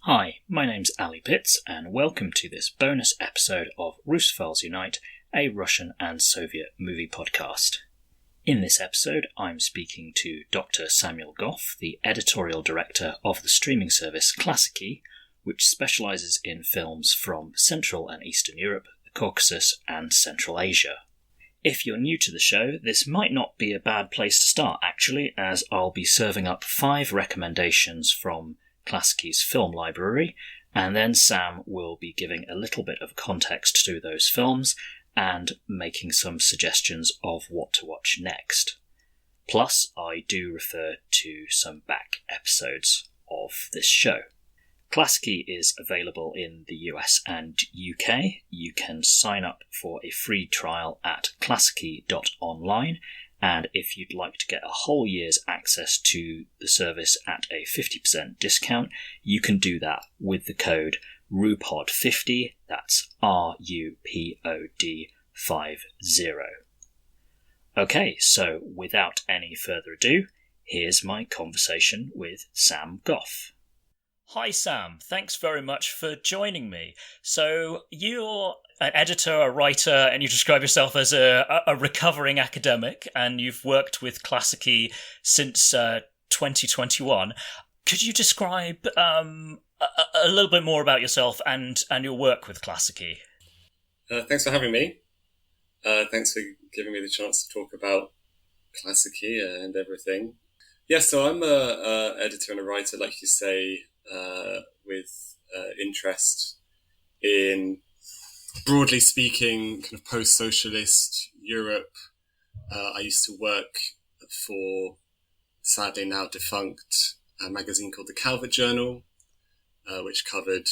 Hi, my name's Ali Pitts, and welcome to this bonus episode of Russophiles Unite, a Russian and Soviet movie podcast. In this episode, I'm speaking to Dr. Samuel Goff, the editorial director of the streaming service Klassiki, which specialises in films from Central and Eastern Europe, the Caucasus, and Central Asia. If you're new to the show, this might not be a bad place to start, actually, as I'll be serving up 5 recommendations from Klassiki's film library, and then Sam will be giving a little bit of context to those films and making some suggestions of what to watch next. Plus, I do refer to some back episodes of this show. Klassiki is available in the US and UK. You can sign up for a free trial at klassiki.online, and if you'd like to get a whole year's access to the service at a 50% discount, you can do that with the code RUPOD50, that's RUPOD50. Okay, so without any further ado, here's my conversation with Sam Goff. Hi Sam, thanks very much for joining me. So you're an editor, a writer, and you describe yourself as a recovering academic, and you've worked with Klassiki since 2021. Could you describe a little bit more about yourself and your work with Klassiki? Thanks for having me. Thanks for giving me the chance to talk about Klassiki and everything. Yeah, so I'm a editor and a writer, like you say, with interest in, broadly speaking, kind of post-socialist Europe. I used to work for, sadly now defunct, a magazine called the Calvert Journal, which covered,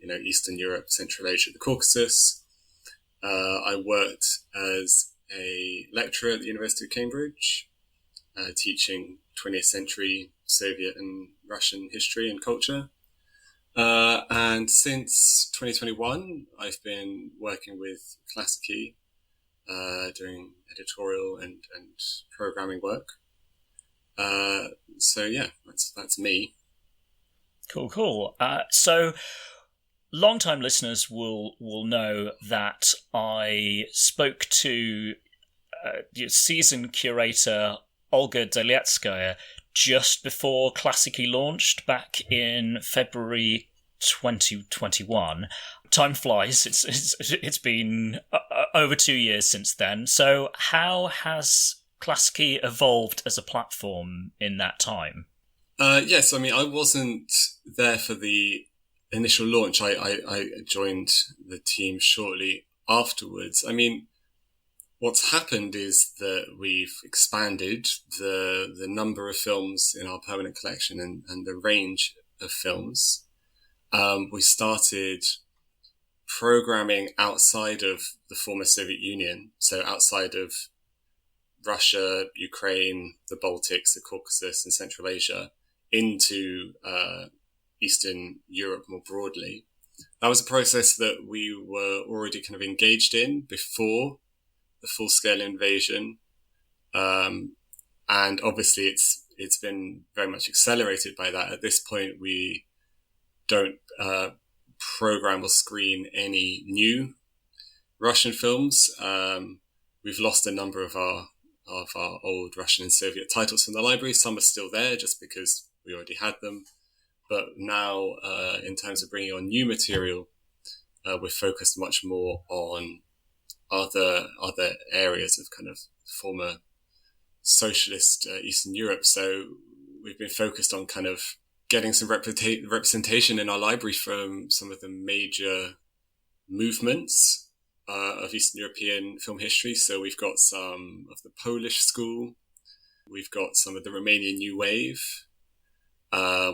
Eastern Europe, Central Asia, the Caucasus. I worked as a lecturer at the University of Cambridge, teaching 20th century Soviet and Russian history and culture. And since 2021, I've been working with Klassiki, doing editorial and programming work. So yeah, that's me. Cool. So long-time listeners will know that I spoke to season curator Olga Delietskaya just before Klassiki launched back in February 2021. Time flies. It's been over 2 years since then. So how has Klassiki evolved as a platform in that time? Yes, I mean, I wasn't there for the initial launch. I joined the team shortly afterwards. I mean, what's happened is that we've expanded the number of films in our permanent collection and the range of films. We started programming outside of the former Soviet Union, so outside of Russia, Ukraine, the Baltics, the Caucasus, and Central Asia, into Eastern Europe more broadly. That was a process that we were already kind of engaged in before the full-scale invasion, and obviously it's been very much accelerated by that. At this point, we don't program or screen any new Russian films. We've lost a number of our old Russian and Soviet titles from the library. Some are still there just because we already had them, but now in terms of bringing on new material, we're focused much more on other areas of kind of former socialist Eastern Europe. So we've been focused on kind of getting some representation in our library from some of the major movements of Eastern European film history. So we've got some of the Polish school, we've got some of the Romanian New Wave,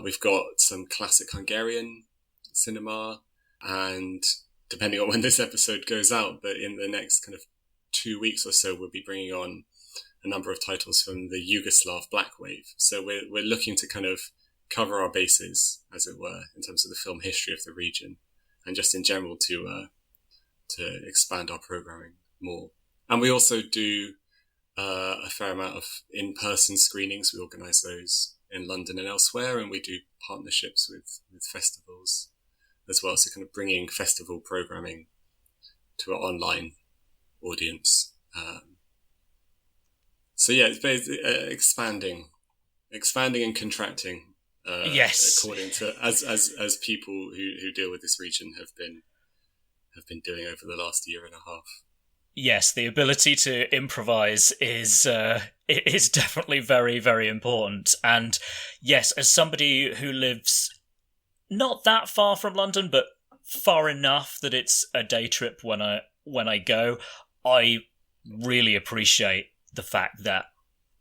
we've got some classic Hungarian cinema, and depending on when this episode goes out, but in the next kind of 2 weeks or so, we'll be bringing on a number of titles from the Yugoslav Black Wave. So we're looking to kind of cover our bases, as it were, in terms of the film history of the region, and just in general to expand our programming more. And we also do a fair amount of in-person screenings. We organise those in London and elsewhere, and we do partnerships with festivals as well. So kind of bringing festival programming to an online audience. So yeah, it's basically expanding and contracting. Yes, according to as people who deal with this region have been doing over the last year and a half. Yes, the ability to improvise is definitely very, very important. And yes, as somebody who lives not that far from London, but far enough that it's a day trip when I go, I really appreciate the fact that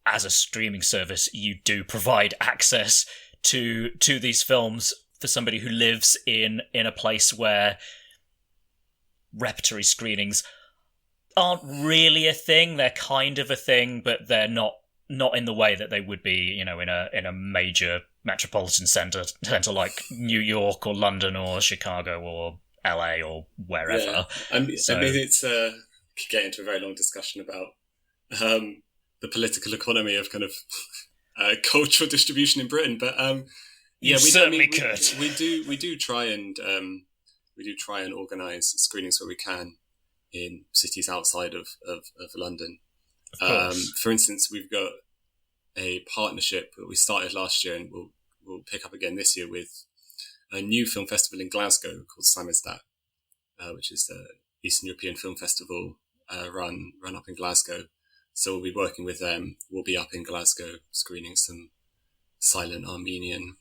as a streaming service, you do provide access to these films for somebody who lives in a place where repertory screenings aren't really a thing. They're kind of a thing, but they're not in the way that they would be, in a major metropolitan centre like New York or London or Chicago or LA or wherever. Yeah. I mean, it's could get into a very long discussion about the political economy of kind of cultural distribution in Britain, but we could. We do try and organise screenings where we can in cities outside of London. For instance, we've got a partnership that we started last year and we'll pick up again this year with a new film festival in Glasgow called Samizdat, which is the Eastern European Film Festival run up in Glasgow. So we'll be working with them. We'll be up in Glasgow screening some silent Armenian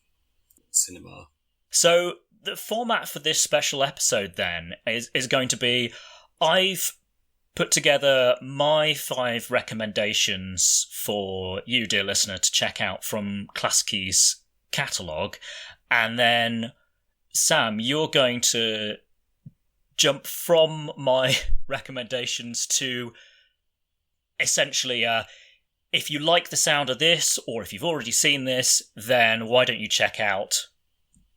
cinema. So the format for this special episode then is going to be, I've put together my 5 recommendations for you, dear listener, to check out from Klassiki's catalogue. And then, Sam, you're going to jump from my recommendations to essentially, if you like the sound of this, or if you've already seen this, then why don't you check out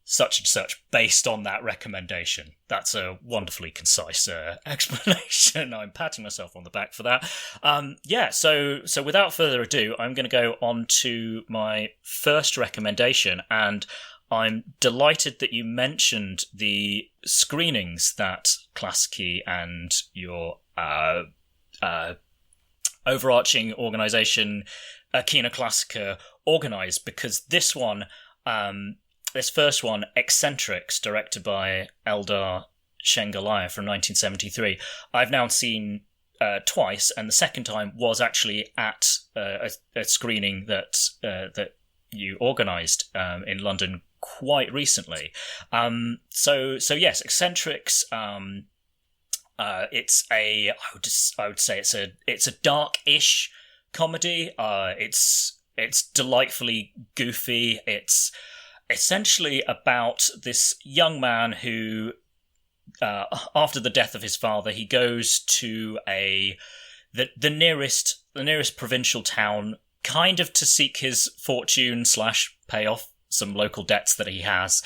such and such based on that recommendation. That's a wonderfully concise explanation. I'm patting myself on the back for that. So without further ado, I'm going to go on to my first recommendation, and I'm delighted that you mentioned the screenings that Klassiki and your overarching organisation, Kina Klassika, organised, because this first one, Eccentrics, directed by Eldar Shengalaya from 1973, I've now seen twice, and the second time was actually at a screening that you organised in London quite recently. So yes, Eccentrics. It's I would say it's a dark-ish comedy. It's delightfully goofy. It's essentially about this young man who, after the death of his father, he goes to the nearest provincial town, kind of to seek his fortune / pay off some local debts that he has.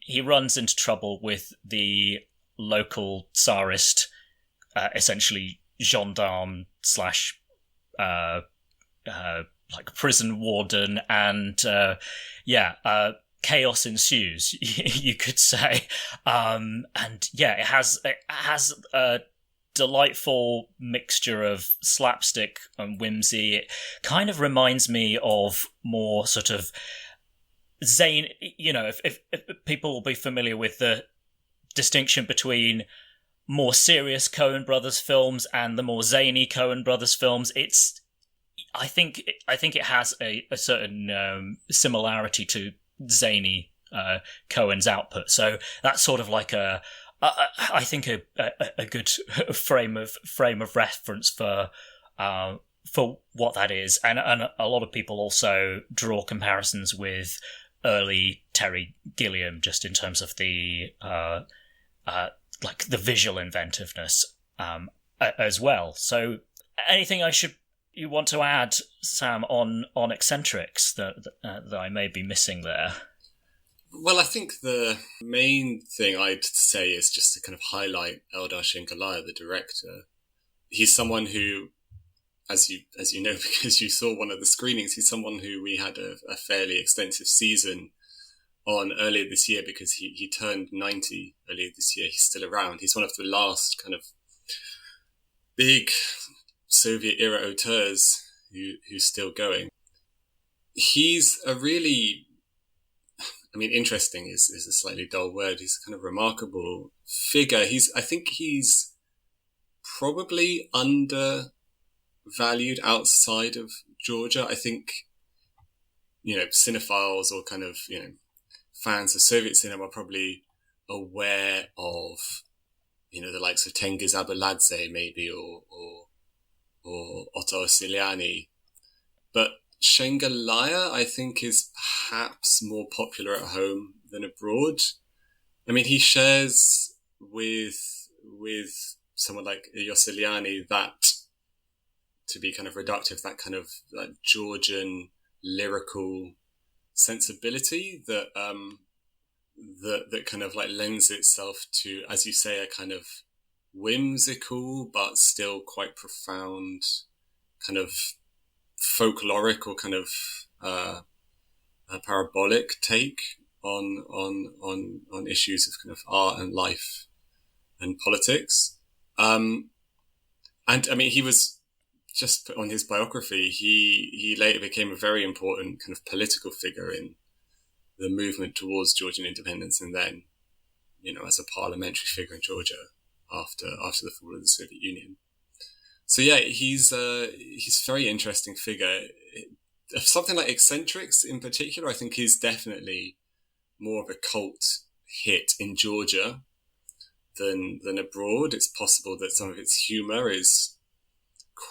He runs into trouble with the local Tsarist, essentially gendarme / like prison warden, and chaos ensues, you could say. It has a delightful mixture of slapstick and whimsy. It kind of reminds me of more sort of zany, if people will be familiar with the distinction between more serious Coen Brothers films and the more zany Coen Brothers films. I think it has a certain similarity to zany Coen's output. So that's sort of like I think a good frame of reference for what that is, and a lot of people also draw comparisons with early Terry Gilliam, just in terms of the like the visual inventiveness as well. So anything you want to add, Sam, on Eccentrics that I may be missing there? Well, I think the main thing I'd say is just to kind of highlight Eldar Shengalaya, the director. He's someone who as you know, because you saw one of the screenings, he's someone who we had a fairly extensive season on earlier this year, because he turned 90 earlier this year. He's still around. He's one of the last kind of big Soviet era auteurs who's still going. He's a really, I mean, interesting is a slightly dull word. He's a kind of remarkable figure. I think he's probably undervalued outside of Georgia. I think, cinephiles or kind of, fans of Soviet cinema are probably aware of, the likes of Tengiz Abuladze maybe, or Otto Siliani. But Shengalaya, I think, is perhaps more popular at home than abroad. I mean, he shares with someone like Yosseliani that, to be kind of reductive, that kind of Georgian lyrical sensibility that kind of like lends itself to, as you say, a kind of whimsical but still quite profound kind of folkloric or kind of a parabolic take on issues of kind of art and life and politics. And I mean, he was, just on his biography, he later became a very important kind of political figure in the movement towards Georgian independence, and then, as a parliamentary figure in Georgia after the fall of the Soviet Union. So yeah, he's a very interesting figure. Something like Eccentrics in particular, I think, is definitely more of a cult hit in Georgia than abroad. It's possible that some of its humor is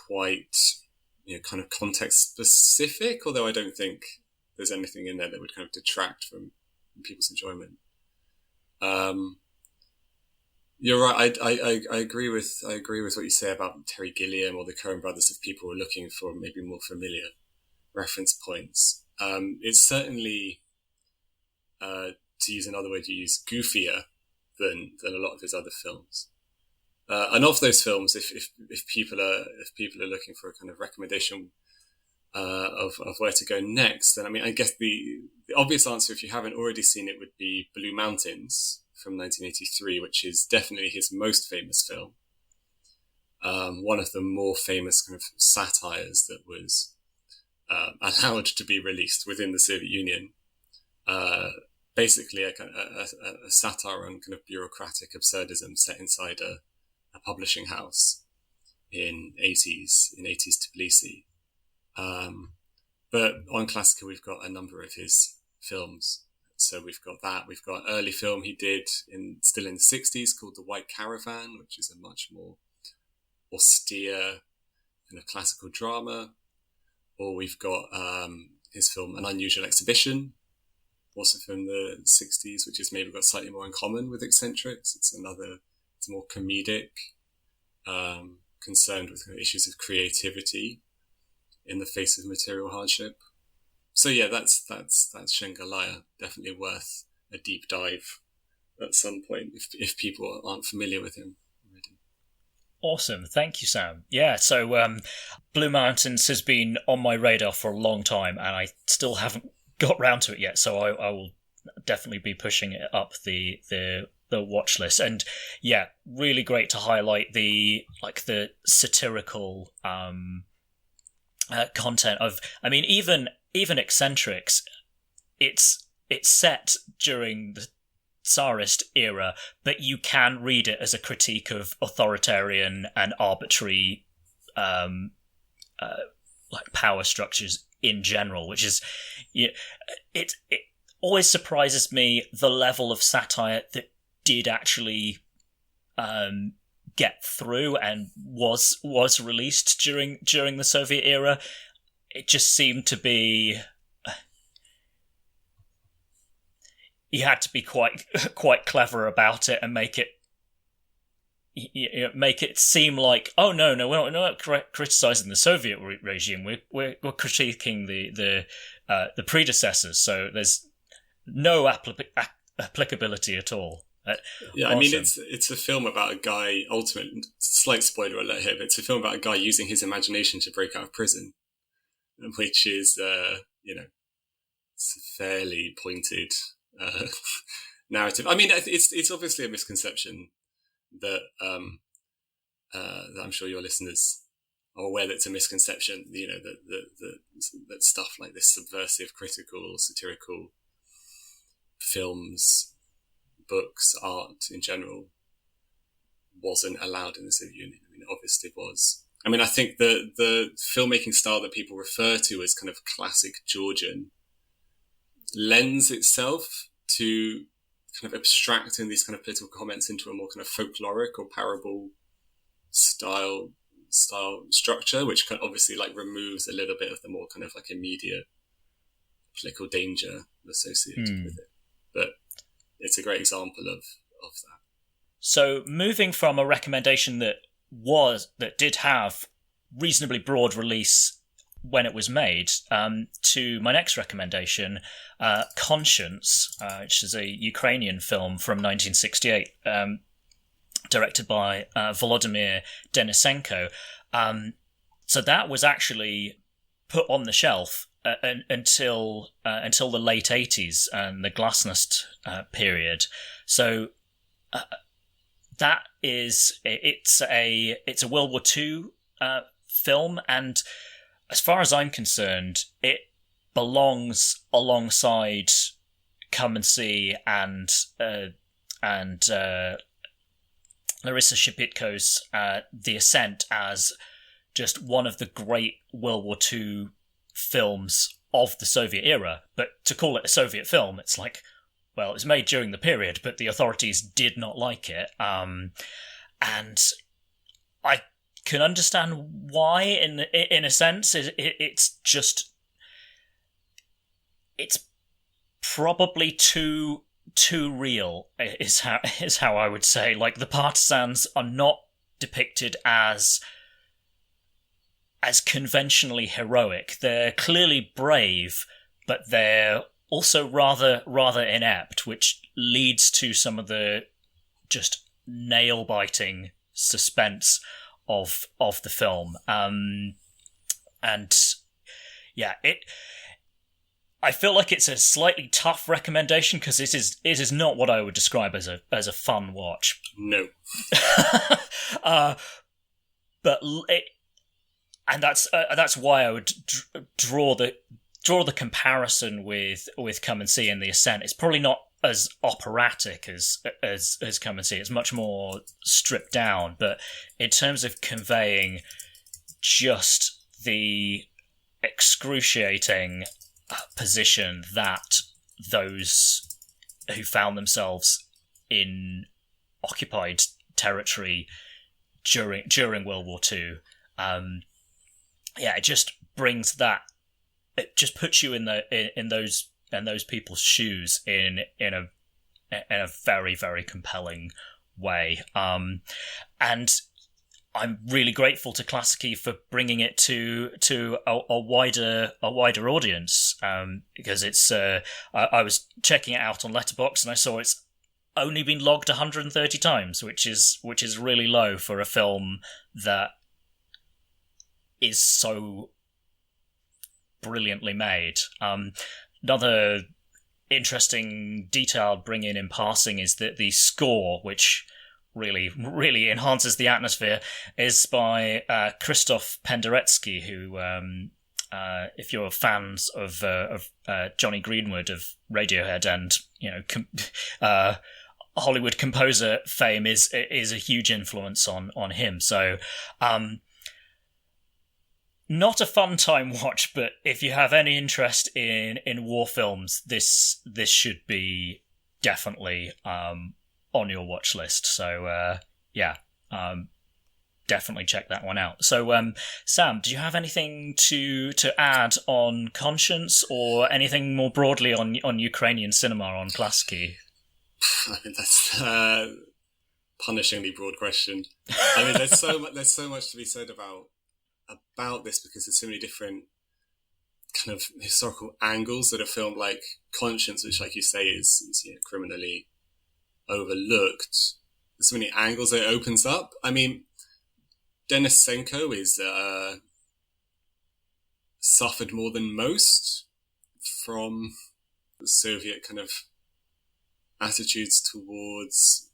quite, kind of context specific, although I don't think there's anything in there that would kind of detract from people's enjoyment. You're right. I agree with what you say about Terry Gilliam or the Coen brothers, if people were looking for maybe more familiar reference points. It's certainly, to use another word you use, goofier than a lot of his other films. And of those films, if people are looking for a kind of recommendation of where to go next, then I mean, I guess the obvious answer, if you haven't already seen it, would be Blue Mountains from 1983, which is definitely his most famous film. One of the more famous kind of satires that was allowed to be released within the Soviet Union. Basically, a satire on kind of bureaucratic absurdism set inside a publishing house in 80s Tbilisi. But on Klassiki, we've got a number of his films. So we've got that. We've got an early film he did still in the 60s called The White Caravan, which is a much more austere kind of classical drama. Or we've got his film An Unusual Exhibition, also from the 60s, which has maybe got slightly more in common with Eccentrics. It's more comedic, concerned with kind of issues of creativity in the face of material hardship. So yeah, that's Shengalaya. Definitely worth a deep dive at some point if people aren't familiar with him already. Awesome, thank you, Sam. Yeah, so Blue Mountains has been on my radar for a long time, and I still haven't got round to it yet. So I will definitely be pushing it up the watch list. And yeah, really great to highlight the satirical content of. I mean, even Eccentrics, it's set during the Tsarist era, but you can read it as a critique of authoritarian and arbitrary power structures in general, which is it always surprises me the level of satire that did actually get through and was released during the Soviet era. It just seemed to be you had to be quite clever about it and make it seem like, oh no, we're not criticizing the Soviet regime. We're critiquing the predecessors. So there's no applicability at all. Yeah, Awesome. I mean, it's a film about a guy. Ultimate slight spoiler alert here, but it's a film about a guy using his imagination to break out of prison, which is it's a fairly pointed narrative. I mean, it's obviously a misconception that that I'm sure your listeners are aware that it's a misconception. That stuff like this subversive, critical, satirical films, books, art in general wasn't allowed in the Soviet Union. I mean, it obviously was. I mean, I think the filmmaking style that people refer to as kind of classic Georgian lends itself to kind of abstracting these kind of political comments into a more kind of folkloric or parable style structure, which kind of obviously like removes a little bit of the more kind of like immediate political danger associated with it. But it's a great example of that. So moving from a recommendation that did have reasonably broad release when it was made, to my next recommendation, Conscience, which is a Ukrainian film from 1968, directed by Volodymyr Denisenko. So that was actually put on the shelf until the late 80s and the Glasnost period. So it's a World War II film, and as far as I'm concerned, it belongs alongside Come and See and Larissa Shepitko's The Ascent as just one of the great World War II films of the Soviet era. But to call it a Soviet film, it's like, well, it was made during the period, but the authorities did not like it. And I can understand why, in a sense. It's probably too real, is how I would say. Like, the partisans are not depicted as conventionally heroic. They're clearly brave, but they're also rather inept, which leads to some of the just nail-biting suspense of the film. And yeah, I feel like it's a slightly tough recommendation because it is not what I would describe as a fun watch. No. And that's why I would draw the comparison with Come and See and The Ascent. It's probably not as operatic as Come and See. It's much more stripped down, but in terms of conveying just the excruciating position that those who found themselves in occupied territory during World War II, it just brings that. It just puts you in those people's shoes in a very, very compelling way. And I'm really grateful to Klassiki for bringing it to a wider audience, because it's. I was checking it out on Letterboxd and I saw it's only been logged 130 times, which is really low for a film that is so brilliantly made. Another interesting detail I'll bring in passing is that the score, which really enhances the atmosphere, is by Krzysztof Penderecki, who, if you're fans of Johnny Greenwood of Radiohead and Hollywood composer fame, is a huge influence on him. So not a fun time watch, but if you have any interest in war films, this should be definitely on your watch list. So definitely check that one out. So Sam, do you have anything to add on Conscience, or anything more broadly on Ukrainian cinema on Klassiki? I mean, that's a punishingly broad question. I mean, there's so much to be said about this, because there's so many different kind of historical angles that a film like Conscience, which, like you say, is criminally overlooked. There's so many angles that it opens up. I mean, Denisenko is suffered more than most from the Soviet kind of attitudes towards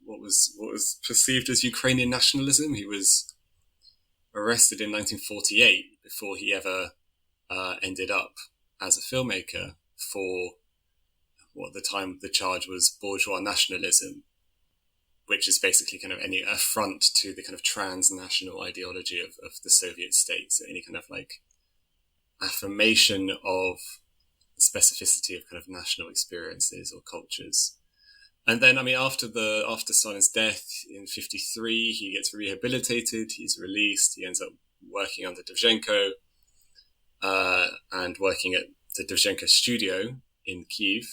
what was perceived as Ukrainian nationalism. He was arrested in 1948 before he ever ended up as a filmmaker for what at the time the charge was bourgeois nationalism, which is basically kind of any affront to the kind of transnational ideology of the Soviet states, any kind of like affirmation of the specificity of kind of national experiences or cultures. And then, I mean, after Stalin's death in 1953, he gets rehabilitated, he's released, he ends up working under Dovzhenko, and working at the Dovzhenko studio in Kyiv.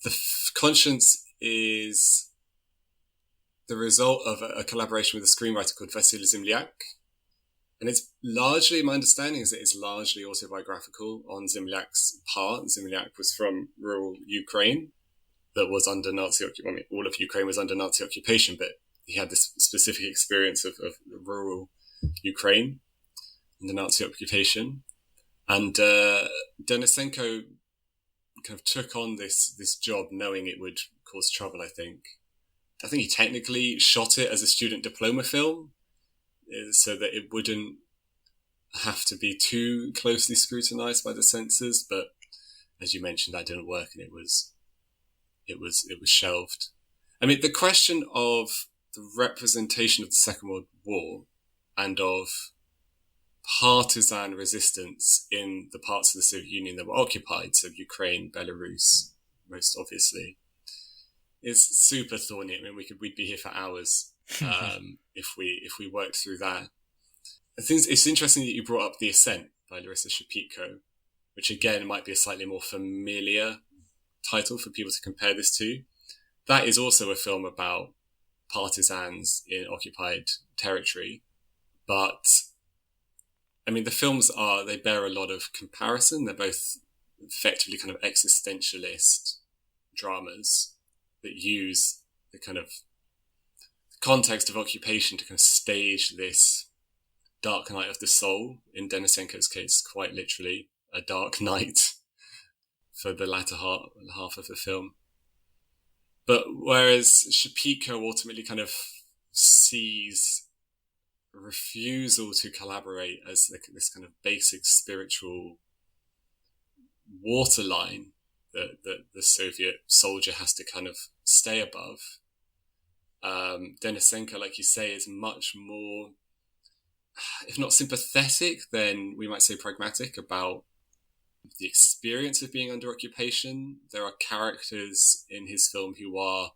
The Conscience is the result of a collaboration with a screenwriter called Vasily Zemlyak. And it's largely, my understanding is that it's largely autobiographical on Zemlyak's part. Zemlyak was from rural Ukraine that was under Nazi occupation. I mean, all of Ukraine was under Nazi occupation, but he had this specific experience of rural Ukraine under Nazi occupation. And Denisenko kind of took on this job knowing it would cause trouble, I think. I think he technically shot it as a student diploma film so that it wouldn't have to be too closely scrutinized by the censors. But as you mentioned, that didn't work and it was shelved. I mean, the question of the representation of the Second World War and of partisan resistance in the parts of the Soviet Union that were occupied, so Ukraine, Belarus, most obviously, is super thorny. I mean, we'd be here for hours if we worked through that. I think it's interesting that you brought up The Ascent by Larissa Shepitko, which again might be a slightly more familiar title for people to compare this to. That is also a film about partisans in occupied territory, but I mean, the films they bear a lot of comparison. They're both effectively kind of existentialist dramas that use the kind of context of occupation to kind of stage this dark night of the soul. In Denisenko's case, quite literally a dark night for the latter half of the film. But whereas Shepitko ultimately kind of sees refusal to collaborate as this kind of basic spiritual waterline that the Soviet soldier has to kind of stay above. Denisenko, like you say, is much more, if not sympathetic, then we might say pragmatic about the experience of being under occupation. There are characters in his film who are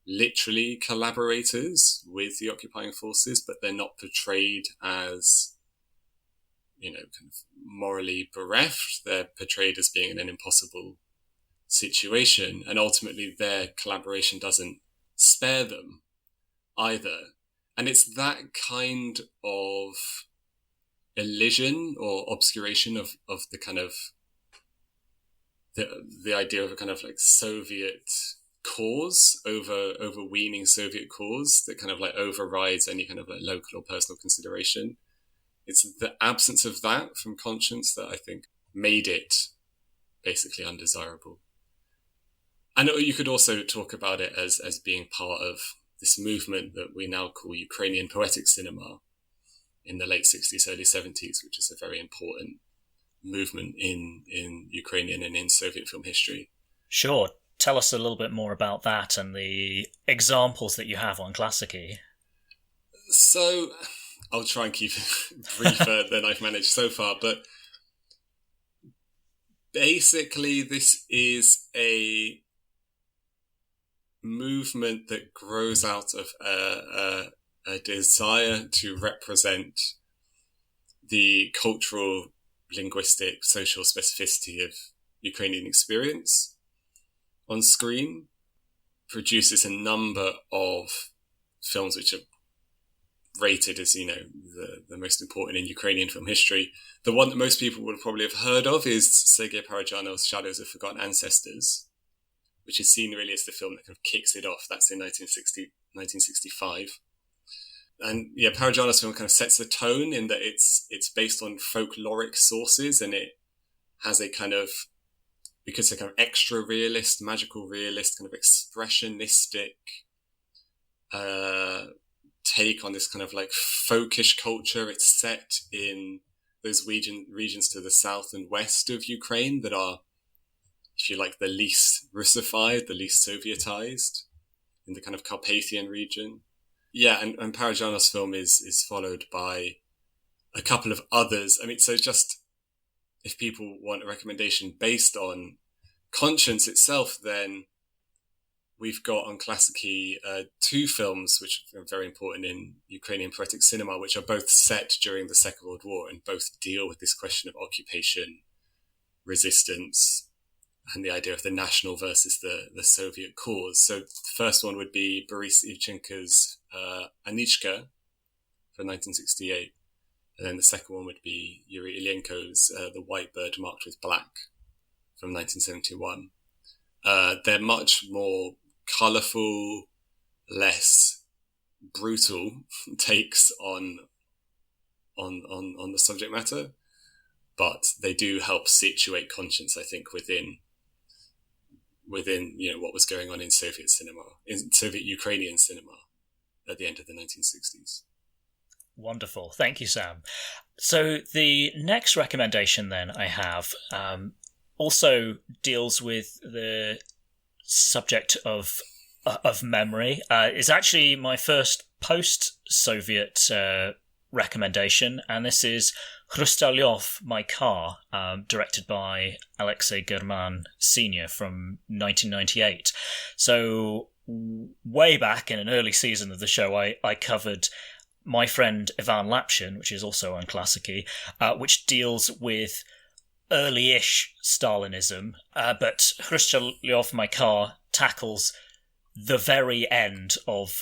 literally collaborators with the occupying forces, but they're not portrayed as, kind of morally bereft. They're portrayed as being in an impossible situation, and ultimately their collaboration doesn't spare them either. And it's that kind of elision or obscuration of the kind of the idea of a kind of like Soviet cause, overweening Soviet cause that kind of like overrides any kind of like local or personal consideration. It's the absence of that from Conscience that I think made it basically undesirable. And you could also talk about it as being part of this movement that we now call Ukrainian poetic cinema in the late 60s, early 70s, which is a very important movement in Ukrainian and in Soviet film history. Sure. Tell us a little bit more about that and the examples that you have on Klassiki. So I'll try and keep it briefer than I've managed so far, but basically this is a movement that grows out of a desire to represent the cultural, linguistic, social specificity of Ukrainian experience on screen. Produces a number of films which are rated as, the most important in Ukrainian film history. The one that most people would probably have heard of is Sergei Parajanov's Shadows of Forgotten Ancestors, which is seen really as the film that kind of kicks it off. That's in 1965. And yeah, Parajanos film kind of sets the tone in that it's based on folkloric sources, and it has a kind of, we could say, kind of extra realist, magical realist, kind of expressionistic take on this kind of like folkish culture. It's set in those regions to the south and west of Ukraine that are, if you like, the least Russified, the least Sovietized, in the kind of Carpathian region. Yeah, and Parajanos film is followed by a couple of others. I mean, so just if people want a recommendation based on conscience itself, then we've got on Klassiki 2 films which are very important in Ukrainian poetic cinema, which are both set during the Second World War and both deal with this question of occupation, resistance, and the idea of the national versus the Soviet cause. So the first one would be Boris Ivchenko's Anichka from 1968. And then the second one would be Yuri Ilyenko's The White Bird Marked with Black from 1971. They're much more colourful, less brutal takes on the subject matter, but they do help situate conscience, I think, within what was going on in Soviet cinema, in Soviet Ukrainian cinema at the end of the 1960s. Wonderful. Thank you, Sam. So the next recommendation then I have also deals with the subject of memory. Is actually my first post-Soviet recommendation, and this is Hrustalyov, My Car, directed by Alexei German Sr. from 1998. So way back in an early season of the show, I covered My Friend Ivan Lapshin, which is also on Klassiki, which deals with early-ish Stalinism, but Hrustalyov, My Car tackles the very end of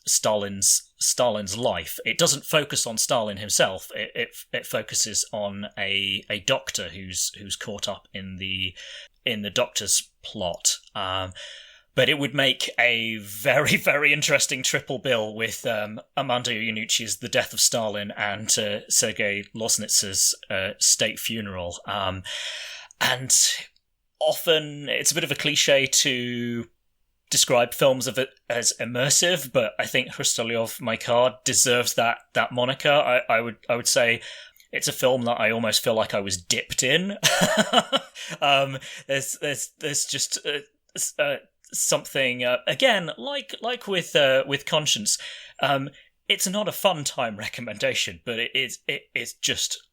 Stalin's life. It doesn't focus on Stalin himself. It focuses on a doctor who's caught up in the doctor's plot. But it would make a very, very interesting triple bill with Armando Iannucci's The Death of Stalin and Sergei Loznitsa's State Funeral. And often it's a bit of a cliche to describe films of it as immersive, but I think Hrustalyov, My Car deserves that moniker. I would say it's a film that I almost feel like I was dipped in. There's just something again like with Conscience. It's not a fun time recommendation, but it's just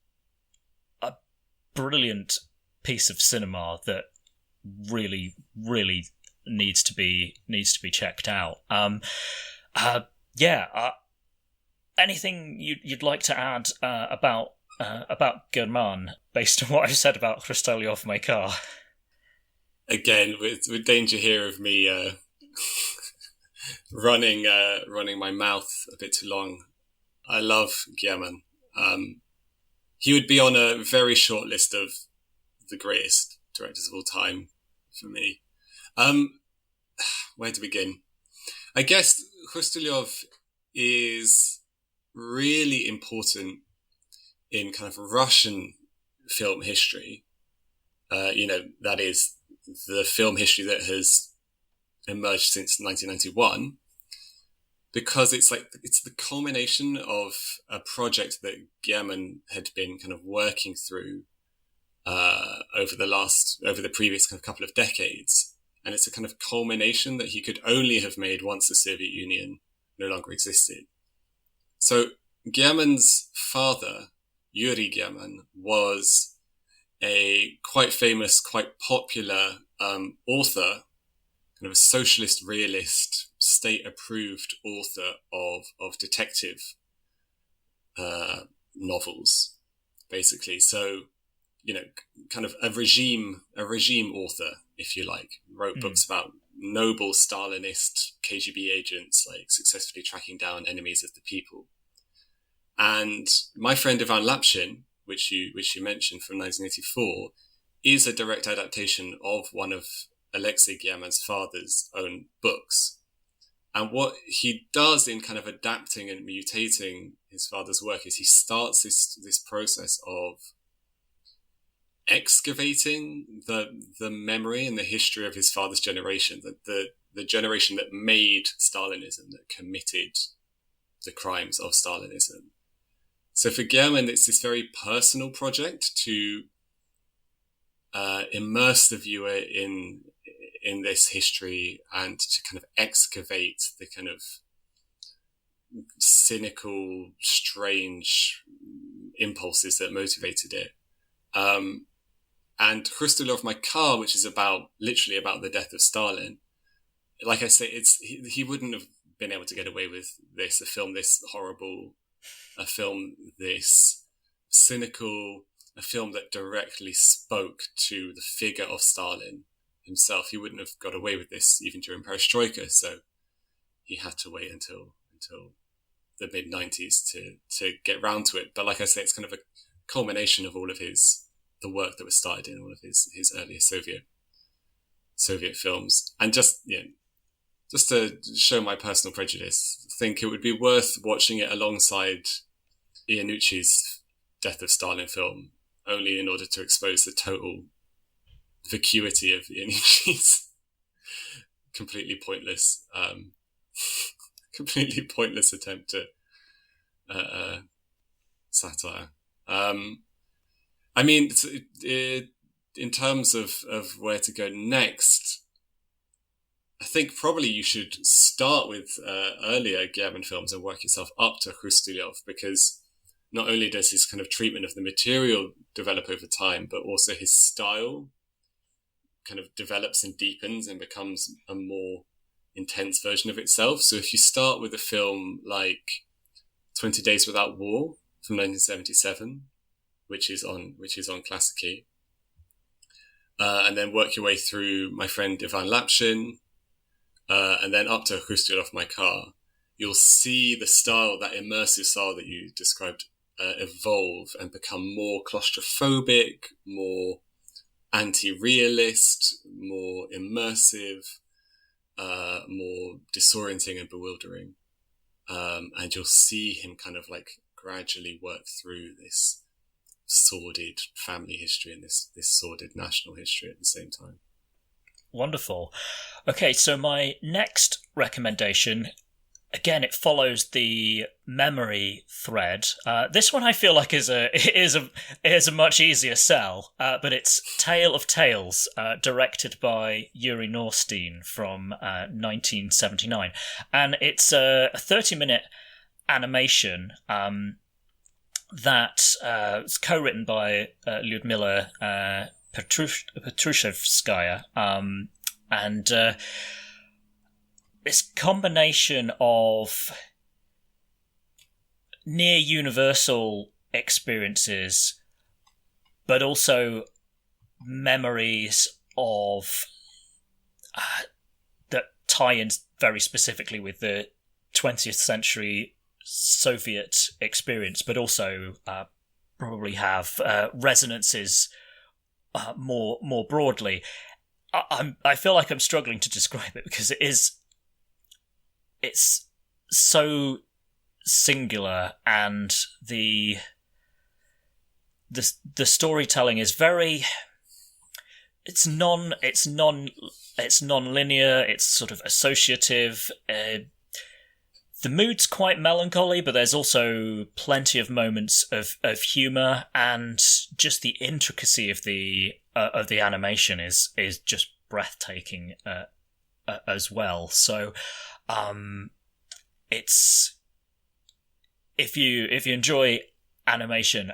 a brilliant piece of cinema that really needs to be checked out. Anything you'd like to add about German based on what I've said about Hrustalyov, My Car? Again, with danger here of me running my mouth a bit too long. I love German. He would be on a very short list of the greatest directors of all time for me. Where to begin? I guess Hrustalyov is really important in kind of Russian film history. That is the film history that has emerged since 1991, because it's the culmination of a project that German had been kind of working through over the previous kind of couple of decades. And it's a kind of culmination that he could only have made once the Soviet Union no longer existed. So German's father, Yuri German, was a quite famous, quite popular author, kind of a socialist realist, state-approved author of detective novels, basically. So, kind of a regime author, if you like, wrote books about noble Stalinist KGB agents, like successfully tracking down enemies of the people. And My Friend Ivan Lapshin, which you mentioned, from 1984, is a direct adaptation of one of Alexei German's father's own books. And what he does in kind of adapting and mutating his father's work is he starts this process of excavating the memory and the history of his father's generation, the generation that made Stalinism, that committed the crimes of Stalinism. So for German, it's this very personal project to immerse the viewer in this history and to kind of excavate the kind of cynical, strange impulses that motivated it. And Hrustulov, My Car, which is literally about the death of Stalin. Like I say, he wouldn't have been able to get away with this, a film this horrible, a film this cynical, a film that directly spoke to the figure of Stalin himself. He wouldn't have got away with this even during Perestroika, so he had to wait until the mid-90s to get round to it. But like I say, it's kind of a culmination of all of the work that was started in all of his earlier Soviet films. And just to show my personal prejudice, I think it would be worth watching it alongside Iannucci's Death of Stalin film, only in order to expose the total vacuity of Iannucci's completely pointless attempt at satire. I mean, in terms of where to go next, I think probably you should start with earlier German films and work yourself up to Hrustulov, because not only does his kind of treatment of the material develop over time, but also his style kind of develops and deepens and becomes a more intense version of itself. So if you start with a film like 20 Days Without War from 1977, which is on Klassiki, and then work your way through My Friend Ivan Lapshin, and then up to Hrustulov, My Car, you'll see the style, that immersive style that you described, evolve and become more claustrophobic, more anti-realist, more immersive, more disorienting and bewildering. And you'll see him kind of like gradually work through this sordid family history and this sordid national history at the same time. Wonderful. Okay, so my next recommendation, again, it follows the memory thread. This one I feel like is a much easier sell, but it's Tale of Tales, directed by Yuri Norstein from 1979, and it's a 30-minute animation that's co-written by Lyudmila Petrushevskaya, and this combination of near universal experiences, but also memories of that tie in very specifically with the 20th century Soviet experience, but also probably have resonances more broadly. I feel like I'm struggling to describe it because it's so singular, and the storytelling is very it's non-linear, it's sort of associative. The mood's quite melancholy, but there's also plenty of moments of humour, and just the intricacy of the animation is just breathtaking as well. So, it's if you enjoy animation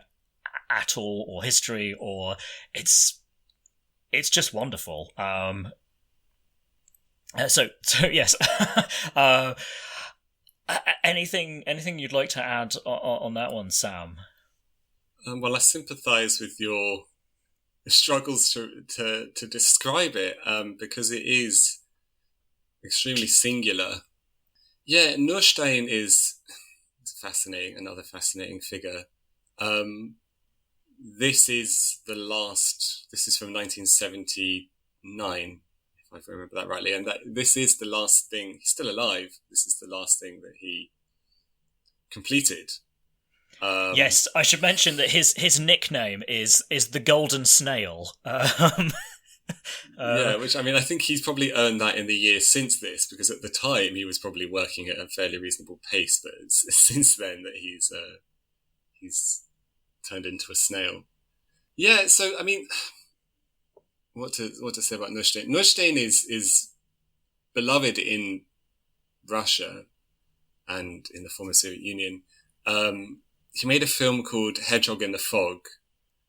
at all, or history, or it's just wonderful. So yes. Anything you'd like to add on that one, Sam? Well, I sympathise with your struggles to describe it, because it is extremely singular. Yeah, Norstein is fascinating, another fascinating figure. This is from 1979, if if I remember that rightly. And that this is the last thing, he's still alive, this is the last thing that he completed. Yes, I should mention that his nickname is the Golden Snail. Yeah, which, I mean, I think he's probably earned that in the years since this, because at the time he was probably working at a fairly reasonable pace, but it's since then that he's turned into a snail. Yeah, so, I mean, what to say about Neustein? Neustein is beloved in Russia and in the former Soviet Union. He made a film called Hedgehog in the Fog,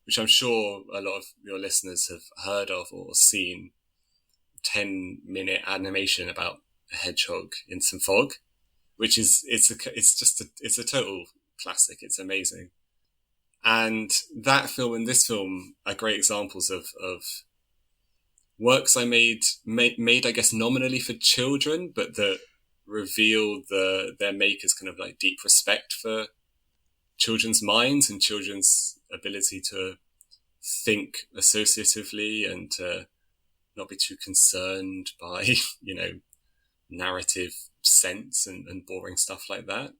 which I'm sure a lot of your listeners have heard of or seen. 10-minute animation about a hedgehog in some fog, which is it's a total classic. It's amazing, and that film and this film are great examples of works I made I guess nominally for children, but that reveal their makers' kind of like deep respect for children's minds and children's ability to think associatively and to not be too concerned by, narrative sense and boring stuff like that.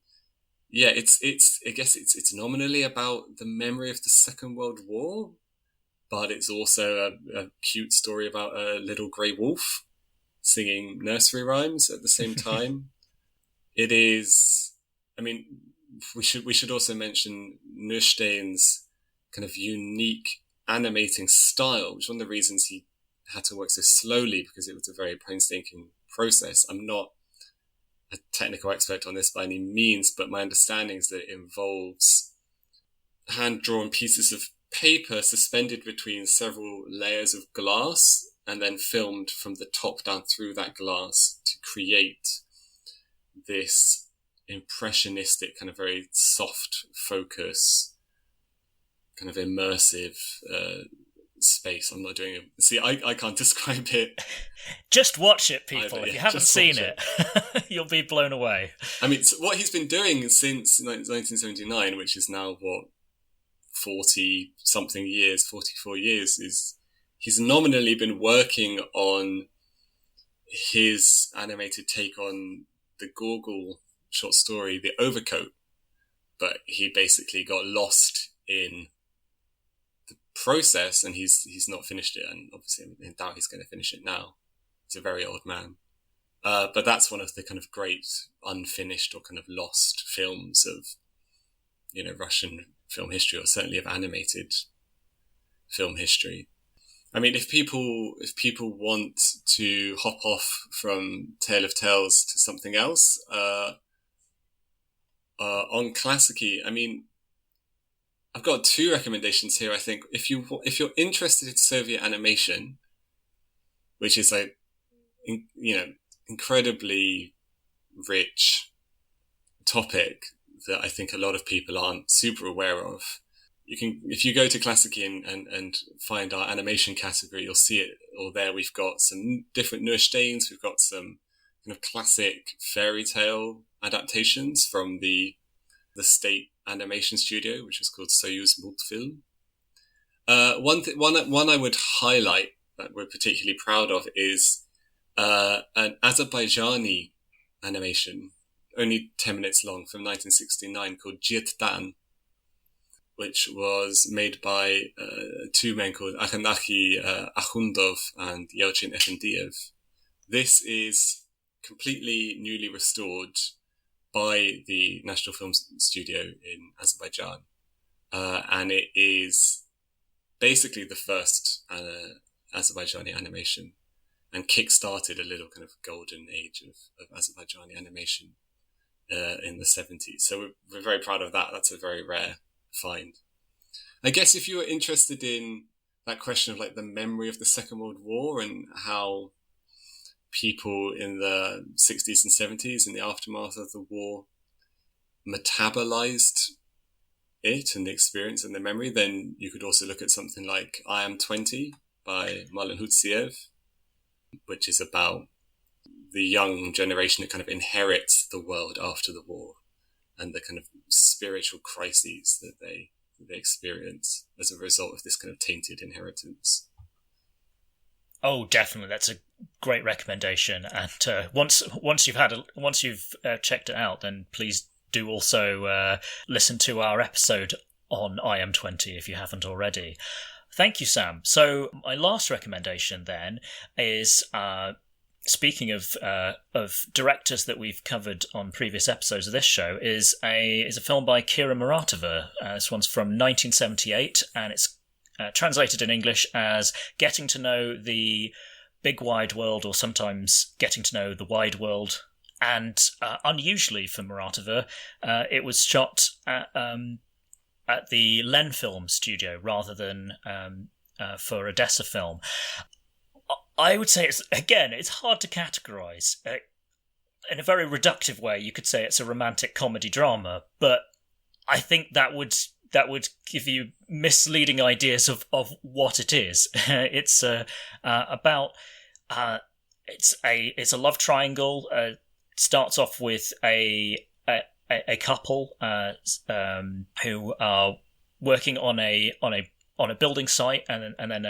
Yeah, I guess it's nominally about the memory of the Second World War, but it's also a cute story about a little grey wolf singing nursery rhymes at the same time. It is, I mean, we should also mention Nurstein's kind of unique animating style, which is one of the reasons he had to work so slowly, because it was a very painstaking process. I'm not a technical expert on this by any means, but my understanding is that it involves hand-drawn pieces of paper suspended between several layers of glass and then filmed from the top down through that glass to create this impressionistic, kind of very soft focus, kind of immersive space. I'm not doing it. See, I can't describe it. Just watch it, people. Either, if you haven't seen it, you'll be blown away. I mean, so what he's been doing since 1979, which is now, 40-something years, 44 years, is he's nominally been working on his animated take on the Gogol short story, The Overcoat, but he basically got lost in process and he's not finished it, and obviously I doubt he's going to finish it now. He's a very old man, but that's one of the kind of great unfinished or kind of lost films of Russian film history, or certainly of animated film history. I mean, if people want to hop off from Tale of Tales to something else, on Klassiki, I mean, I've got two recommendations here. I think if you're interested in Soviet animation, which is like, incredibly rich topic that I think a lot of people aren't super aware of, you can, if you go to Klassiki and find our animation category, you'll see it all there. We've got some different Neusteins. We've got some kind of classic fairy tale adaptations from the state animation studio, which is called Soyuz Multfilm. One I would highlight that we're particularly proud of is an Azerbaijani animation, only 10 minutes long, from 1969, called Jirtan, which was made by two men called Akhanaki Akhundov and Yelchin Efendiev. This is completely newly restored by the National Film Studio in Azerbaijan. And it is basically the first Azerbaijani animation, and kick-started a little kind of golden age of Azerbaijani animation in the 70s. So we're very proud of that. That's a very rare find. I guess if you were interested in that question of like the memory of the Second World War and how people in the 60s and 70s in the aftermath of the war metabolized it and the experience and the memory, then you could also look at something like I Am 20 by Marlon Hutsiev, which is about the young generation that kind of inherits the world after the war and the kind of spiritual crises that they experience as a result of this kind of tainted inheritance. Oh, definitely. great recommendation. And once you've checked it out, then please do also listen to our episode on IM20 if you haven't already. Thank you, Sam. So my last recommendation then is, speaking of directors that we've covered on previous episodes of this show, is a film by Kira Muratova. This one's from 1978, and it's translated in English as Getting to Know the Big Wide World, or sometimes Getting to Know the Wide World. And unusually for Muratova, it was shot at the Len Film Studio rather than for Odessa Film. I would say it's hard to categorise. In a very reductive way, you could say it's a romantic comedy drama, but I think that would give you misleading ideas of what it is. It's about it's a love triangle. It starts off with a couple who are working on a building site, and then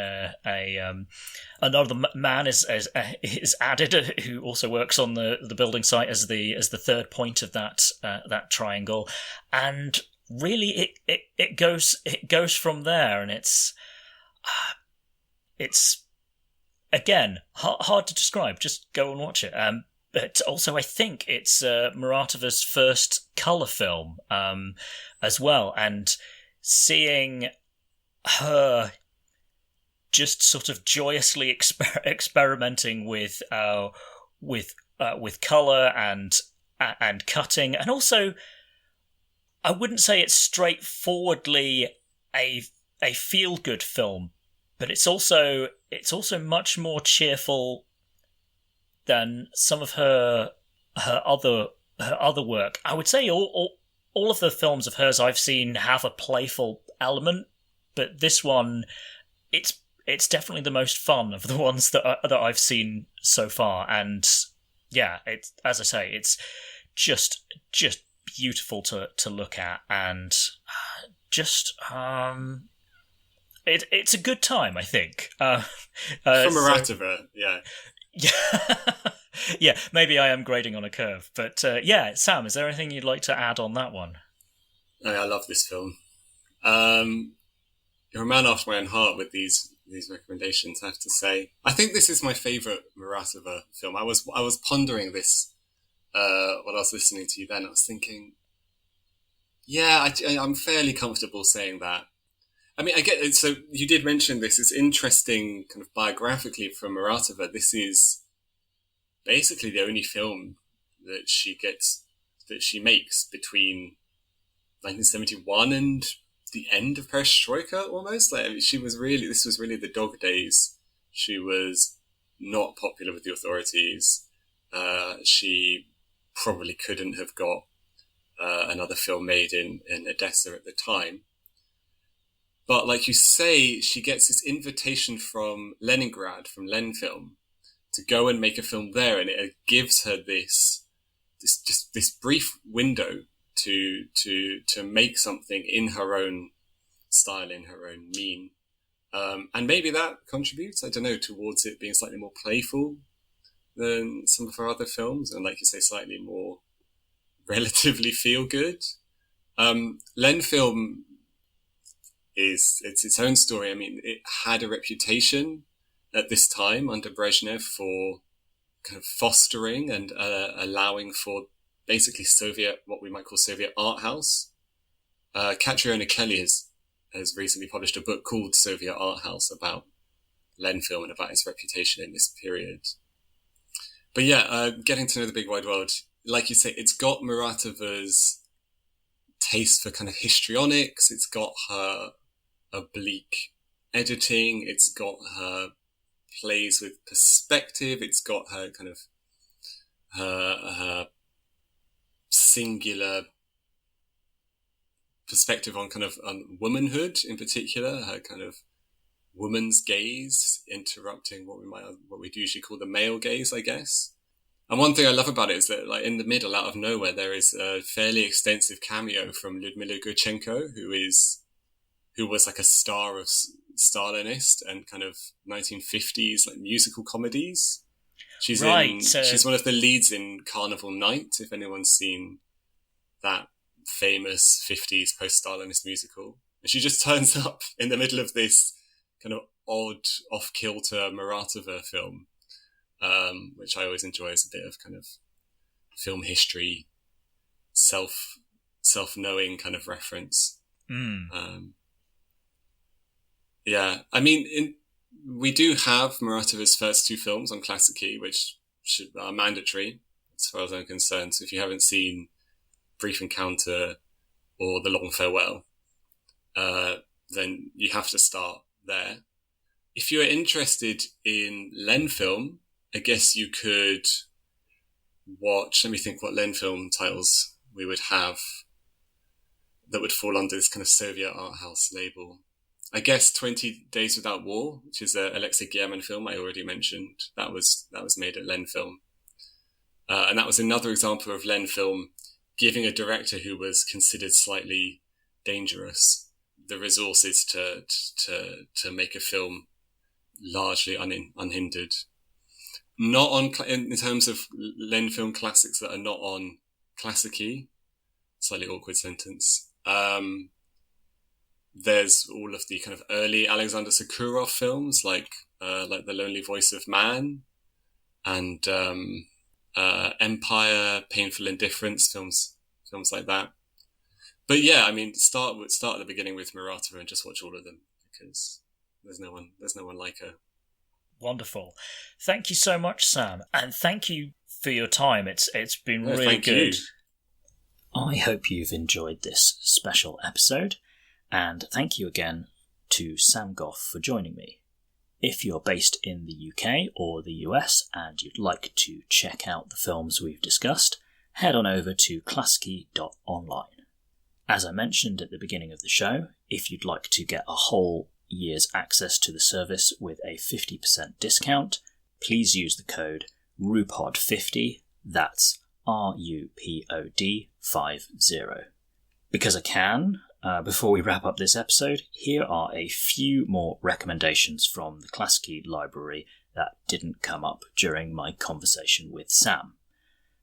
another man is added, who also works on the building site as the third point of that triangle, and really it goes from there, and it's again hard to describe. Just go and watch it. But also, I think it's Muratova's first colour film as well, and seeing her just sort of joyously experimenting with colour and cutting, and also, I wouldn't say it's straightforwardly a feel-good film, but it's also much more cheerful than some of her other work. I would say all of the films of hers I've seen have a playful element, but this one, it's definitely the most fun of the ones that I've seen so far. And yeah, it's, as I say, it's just beautiful to look at, and just it's a good time, I think. From Muratova, yeah. Yeah, yeah. Maybe I am grading on a curve, but yeah. Sam, is there anything you'd like to add on that one? I love this film. You're a man after my own heart with these recommendations, I have to say. I think this is my favourite Muratova film. I was pondering this when I was listening to you then. I was thinking, yeah, I'm fairly comfortable saying that. I mean, I get it. So you did mention this. It's interesting, kind of biographically from Muratova. This is basically the only film that she makes between 1971 and the end of Perestroika, almost. Like, I mean, this was really the dog days. She was not popular with the authorities. She probably couldn't have got another film made in Odessa at the time. But like you say, she gets this invitation from Leningrad, from Len Film, to go and make a film there, and it gives her this brief window to make something in her own style, in her own mean. And maybe that contributes, I don't know, towards it being slightly more playful than some of her other films, and like you say, slightly more relatively feel good. Len Film it's its own story. I mean, it had a reputation at this time under Brezhnev for kind of fostering and allowing for basically what we might call Soviet art house. Katriona Kelly has recently published a book called Soviet Art House about Len Film and about its reputation in this period. But yeah, Getting to Know the Big Wide World, like you say, it's got Muratova's taste for kind of histrionics. It's got her oblique editing. It's got her plays with perspective. It's got her kind of her singular perspective on kind of on womanhood in particular, her kind of woman's gaze interrupting what we usually call the male gaze, I guess. And one thing I love about it is that, like, in the middle, out of nowhere, there is a fairly extensive cameo from Lyudmila Gurchenko, who was like a star of Stalinist and kind of 1950s like musical comedies. She's right. She's one of the leads in Carnival Night, if anyone's seen that famous 50s post-Stalinist musical. And she just turns up in the middle of this kind of odd, off-kilter Muratova film, which I always enjoy as a bit of kind of film history, self-knowing kind of reference. Yeah, I mean, we do have Muratova's first two films on Klassiki, which are mandatory as far as I'm concerned. So if you haven't seen Brief Encounter or The Long Farewell, then you have to start there. If you're interested in Len film, I guess you could watch, let me think what Len film titles we would have that would fall under this kind of Soviet art house label. I guess 20 Days Without War, which is a Alexei German film I already mentioned. That was made at Len Film. And that was another example of Len Film giving a director who was considered slightly dangerous the resources to make a film largely unhindered. Not on, in terms of Len Film classics that are not on Klassiki. Slightly awkward sentence. There's all of the kind of early Alexander Sokurov films, like The Lonely Voice of Man, and Empire, Painful Indifference, films like that. But yeah, I mean, start at the beginning with Muratova and just watch all of them, because there's no one like her. Wonderful. Thank you so much, Sam, and thank you for your time. It's been really good. I hope you've enjoyed this special episode, and thank you again to Sam Goff for joining me. If you're based in the UK or the US and you'd like to check out the films we've discussed, head on over to klassiki.online. As I mentioned at the beginning of the show, if you'd like to get a whole year's access to the service with a 50% discount, please use the code RUPOD50, that's RUPOD 50. Because I can, before we wrap up this episode, here are a few more recommendations from the Klassiki library that didn't come up during my conversation with Sam.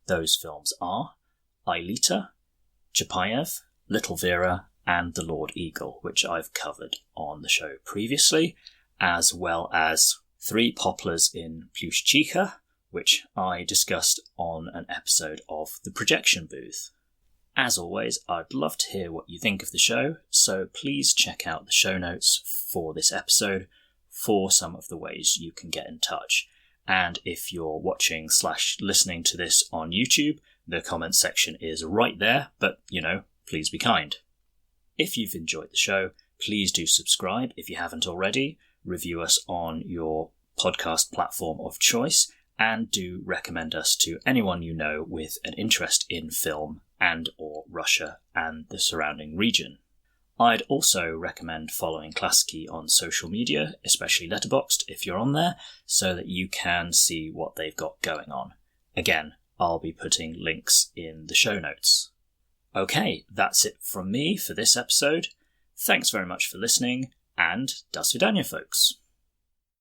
Those films are Aelita, Chapayev, Little Vera, and The Lord Eagle, which I've covered on the show previously, as well as Three Poplars in Plyushchikha, which I discussed on an episode of The Projection Booth. As always, I'd love to hear what you think of the show, so please check out the show notes for this episode for some of the ways you can get in touch. And if you're watching/listening to this on YouTube, the comments section is right there, but, please be kind. If you've enjoyed the show, please do subscribe if you haven't already, review us on your podcast platform of choice, and do recommend us to anyone you know with an interest in film and or Russia and the surrounding region. I'd also recommend following Klassiki on social media, especially Letterboxd if you're on there, so that you can see what they've got going on. Again, I'll be putting links in the show notes. Okay, that's it from me for this episode. Thanks very much for listening, and do svidaniya, folks.